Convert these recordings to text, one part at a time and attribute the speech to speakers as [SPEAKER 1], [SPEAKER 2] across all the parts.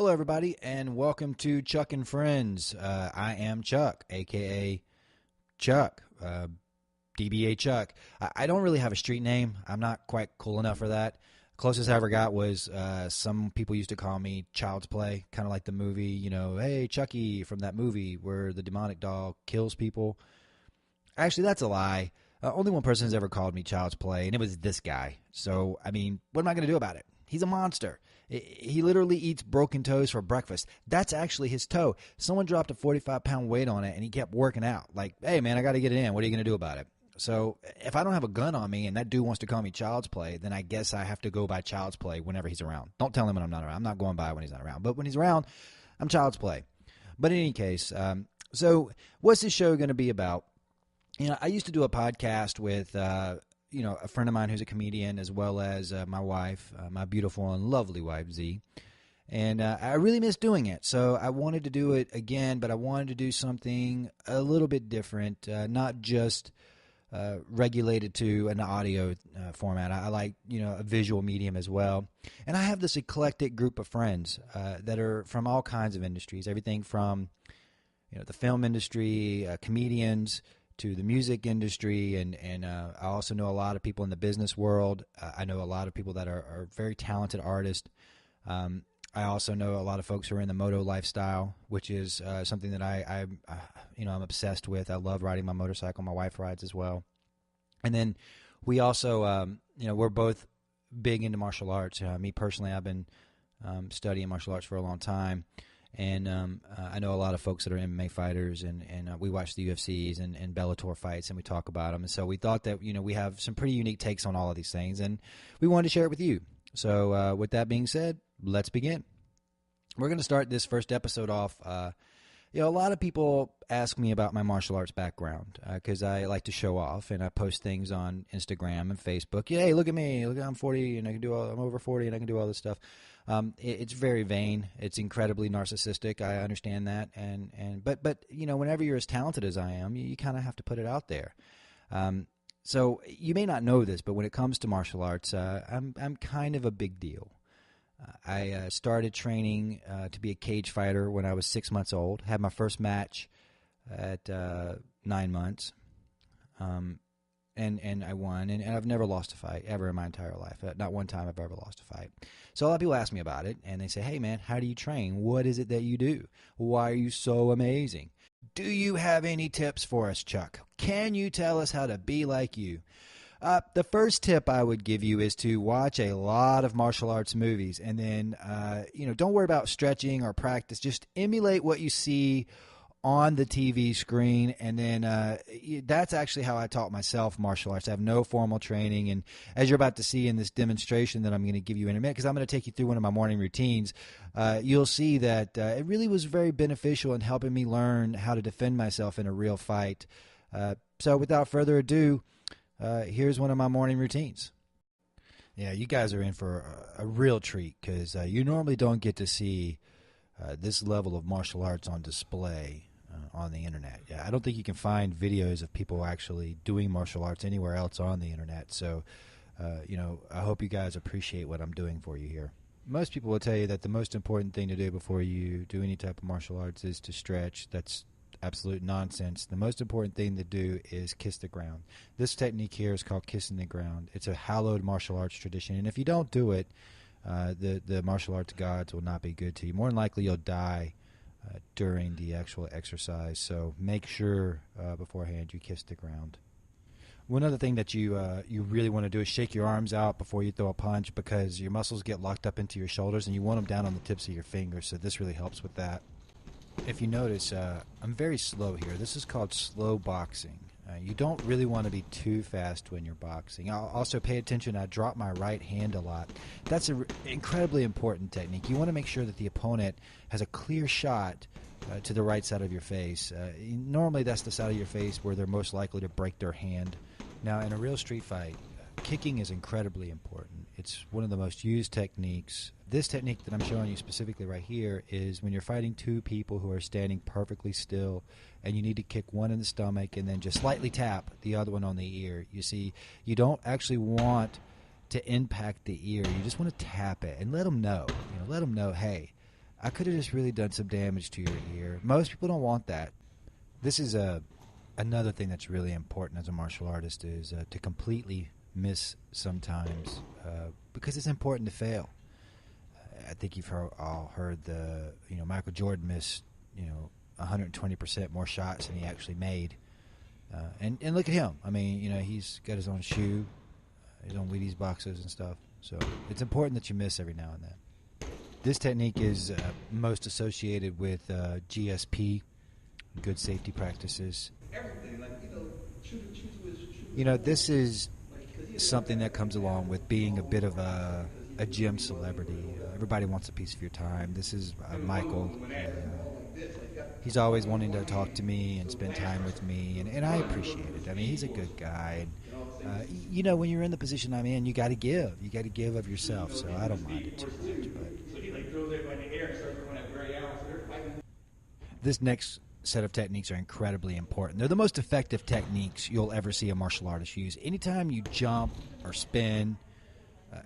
[SPEAKER 1] Hello, everybody, and welcome to Chuck and Friends. I am Chuck, a.k.a. Chuck, DBA Chuck. I don't really have a street name. I'm not quite cool enough for that. Closest I ever got was some people used to call me Child's Play, kind of like the movie, you know, hey, Chucky from that movie where the demonic doll kills people. Actually, that's a lie. Only one person has ever called me Child's Play, and it was this guy. So, I mean, what am I going to do about it? He's a monster. He literally eats broken toes for breakfast. That's actually his toe. Someone dropped a 45-pound weight on it, and he kept working out. Like, hey, man, I got to get it in. What are you going to do about it? So if I don't have a gun on me and that dude wants to call me Child's Play, then I guess I have to go by Child's Play whenever he's around. Don't tell him when I'm not around. I'm not going by when he's not around. But when he's around, I'm Child's Play. But in any case, so what's this show going to be about? You know, I used to do a podcast with you know, a friend of mine who's a comedian, as well as my wife, my beautiful and lovely wife, Z. And I really miss doing it. So I wanted to do it again, but I wanted to do something a little bit different, not just regulated to an audio format. I like, you know, a visual medium as well. And I have this eclectic group of friends that are from all kinds of industries, everything from, you know, the film industry, comedians, to the music industry, and I also know a lot of people in the business world. I know a lot of people that are very talented artists. I also know a lot of folks who are in the moto lifestyle, which is something that I'm obsessed with. I love riding my motorcycle. My wife rides as well. And then we also, you know, we're both big into martial arts. Me personally, I've been studying martial arts for a long time. And I know a lot of folks that are MMA fighters, and we watch the UFCs and Bellator fights, and we talk about them. And so we thought that, you know, we have some pretty unique takes on all of these things, and we wanted to share it with you. So with that being said, let's begin. We're going to start this first episode off. You know, a lot of people ask me about my martial arts background because I like to show off, and I post things on Instagram and Facebook. Hey, look at me! Look, I'm 40, and I'm over 40, and I can do all this stuff. It's very vain. It's incredibly narcissistic. I understand that, but you know, whenever you're as talented as I am, you kind of have to put it out there. So you may not know this, but when it comes to martial arts, I'm kind of a big deal. I started training to be a cage fighter when I was 6 months old. Had my first match at 9 months, and I won. And I've never lost a fight ever in my entire life. Not one time I've ever lost a fight. So a lot of people ask me about it, and they say, hey, man, how do you train? What is it that you do? Why are you so amazing? Do you have any tips for us, Chuck? Can you tell us how to be like you? The first tip I would give you is to watch a lot of martial arts movies, and then, you know, don't worry about stretching or practice. Just emulate what you see on the TV screen, and then that's actually how I taught myself martial arts. I have no formal training, and as you're about to see in this demonstration that I'm going to give you in a minute, because I'm going to take you through one of my morning routines, you'll see that it really was very beneficial in helping me learn how to defend myself in a real fight. So without further ado, here's one of my morning routines. Yeah, you guys are in for a real treat, because you normally don't get to see this level of martial arts on display on the internet. Yeah, I don't think you can find videos of people actually doing martial arts anywhere else on the internet. So, you know, I hope you guys appreciate what I'm doing for you here. Most people will tell you that the most important thing to do before you do any type of martial arts is to stretch. That's absolute nonsense. The most important thing to do is kiss the ground. This technique here is called kissing the ground. It's a hallowed martial arts tradition, and if you don't do it, the martial arts gods will not be good to you. More than likely, you'll die during the actual exercise. So make sure beforehand you kiss the ground. One other thing that you really want to do is shake your arms out before you throw a punch, because your muscles get locked up into your shoulders, and you want them down on the tips of your fingers. So this really helps with that. If you notice, I'm very slow here. This is called slow boxing. You don't really want to be too fast when you're boxing. I'll also pay attention. I drop my right hand a lot. That's an incredibly important technique. You want to make sure that the opponent has a clear shot to the right side of your face. Normally that's the side of your face where they're most likely to break their hand. Now, in a real street fight, kicking is incredibly important. It's one of the most used techniques. This technique that I'm showing you specifically right here is when you're fighting two people who are standing perfectly still, and you need to kick one in the stomach and then just slightly tap the other one on the ear. You see, you don't actually want to impact the ear. You just want to tap it and let them know. Let them know, hey, I could have just really done some damage to your ear. Most people don't want that. This is another thing that's really important as a martial artist is to completely miss sometimes because it's important to fail. I think you've all heard Michael Jordan missed 120% more shots than he actually made. And look at him. I mean, he's got his own shoe, his own Wheaties boxes and stuff. So it's important that you miss every now and then. This technique is most associated with GSP, good safety practices. This is something that comes along with being a bit of a gym celebrity. Everybody wants a piece of your time. This is Michael. He's always wanting to talk to me and spend time with me, and I appreciate it. I mean, he's a good guy. And, when you're in the position I'm in, you got to give. You got to give of yourself, so I don't mind it too much. But this next set of techniques are incredibly important. They're the most effective techniques you'll ever see a martial artist use. Anytime you jump or spin,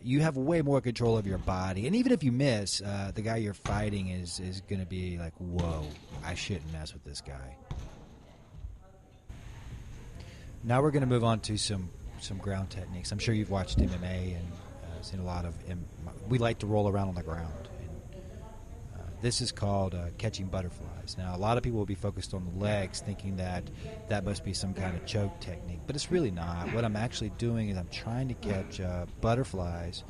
[SPEAKER 1] you have way more control of your body. And even if you miss, the guy you're fighting is going to be like, whoa, I shouldn't mess with this guy. Now we're going to move on to some ground techniques. I'm sure you've watched MMA and seen a lot of we like to roll around on the ground. This is called catching butterflies. Now, a lot of people will be focused on the legs, thinking that must be some kind of choke technique, but it's really not. What I'm actually doing is I'm trying to catch butterflies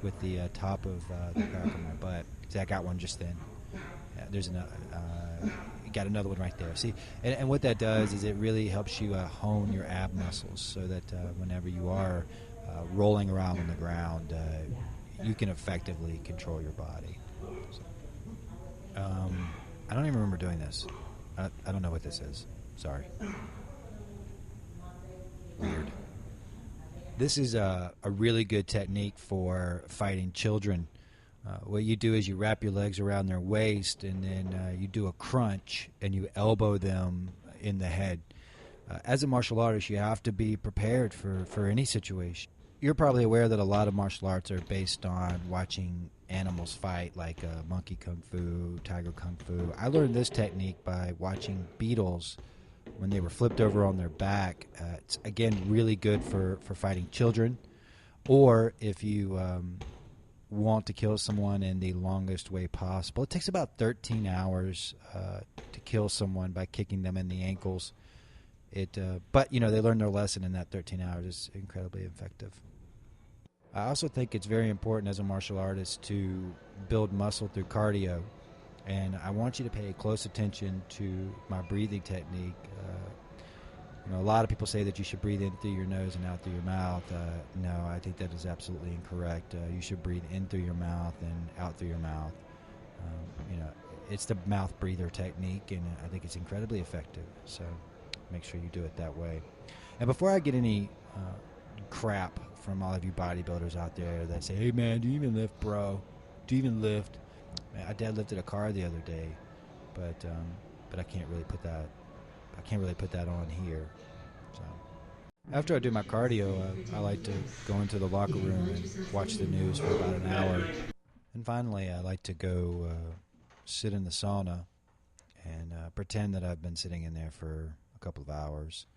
[SPEAKER 1] with the top of the back of my butt. See, I got one just then. There's another. You got another one right there. See, and what that does is it really helps you hone your ab muscles, so that whenever you are rolling around on the ground, you can effectively control your body. So, I don't even remember doing this. I don't know what this is. Sorry. Weird. This is a really good technique for fighting children. What you do is you wrap your legs around their waist, and then you do a crunch, and you elbow them in the head. As a martial artist, you have to be prepared for any situation. You're probably aware that a lot of martial arts are based on watching animals fight, like monkey kung fu, tiger kung fu. I learned this technique by watching beetles when they were flipped over on their back. It's, again, really good for fighting children, or if you want to kill someone in the longest way possible. It takes about 13 hours to kill someone by kicking them in the ankles. But they learn their lesson in that 13 hours. It's incredibly effective. I also think it's very important as a martial artist to build muscle through cardio, and I want you to pay close attention to my breathing technique. A lot of people say that you should breathe in through your nose and out through your mouth. No, I think that is absolutely incorrect. You should breathe in through your mouth and out through your mouth. It's the mouth breather technique, and I think it's incredibly effective. So make sure you do it that way. And before I get any crap from all of you bodybuilders out there that say, "Hey man, do you even lift, bro? Do you even lift?" Man, I deadlifted a car the other day, but I can't really put that. I can't really put that on here. So after I do my cardio, I like to go into the locker room and watch the news for about an hour. And finally, I like to go sit in the sauna and pretend that I've been sitting in there for a couple of hours.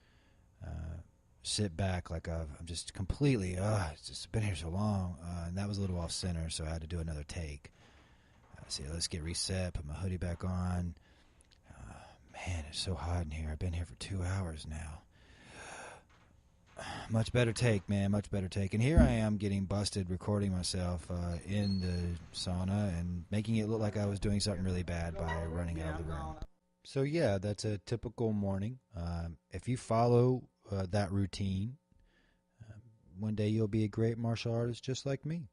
[SPEAKER 1] Sit back like I'm just completely, it's just been here so long. And that was a little off center, so I had to do another take. See, let's get reset, put my hoodie back on. Man, it's so hot in here. I've been here for 2 hours now. Much better take, man. Much better take. And here I am getting busted recording myself in the sauna and making it look like I was doing something really bad by running out of the room. So, yeah, that's a typical morning. If you follow that routine, one day you'll be a great martial artist just like me.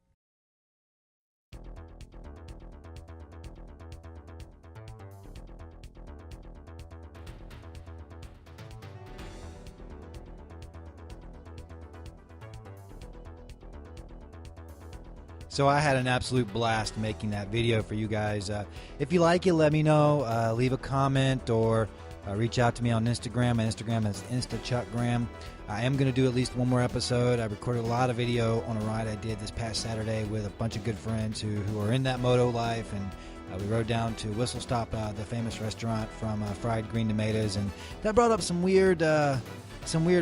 [SPEAKER 1] So I had an absolute blast making that video for you guys. If you like it, let me know. Leave a comment or reach out to me on Instagram. My Instagram is InstaChuckgram. I am going to do at least one more episode. I recorded a lot of video on a ride I did this past Saturday with a bunch of good friends who are in that moto life, and We rode down to Whistle Stop, the famous restaurant from fried green tomatoes, and that brought up some weird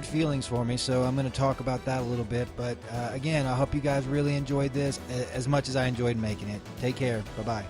[SPEAKER 1] feelings for me, so I'm going to talk about that a little bit. But again, I hope you guys really enjoyed this as much as I enjoyed making it. Take care. Bye-bye.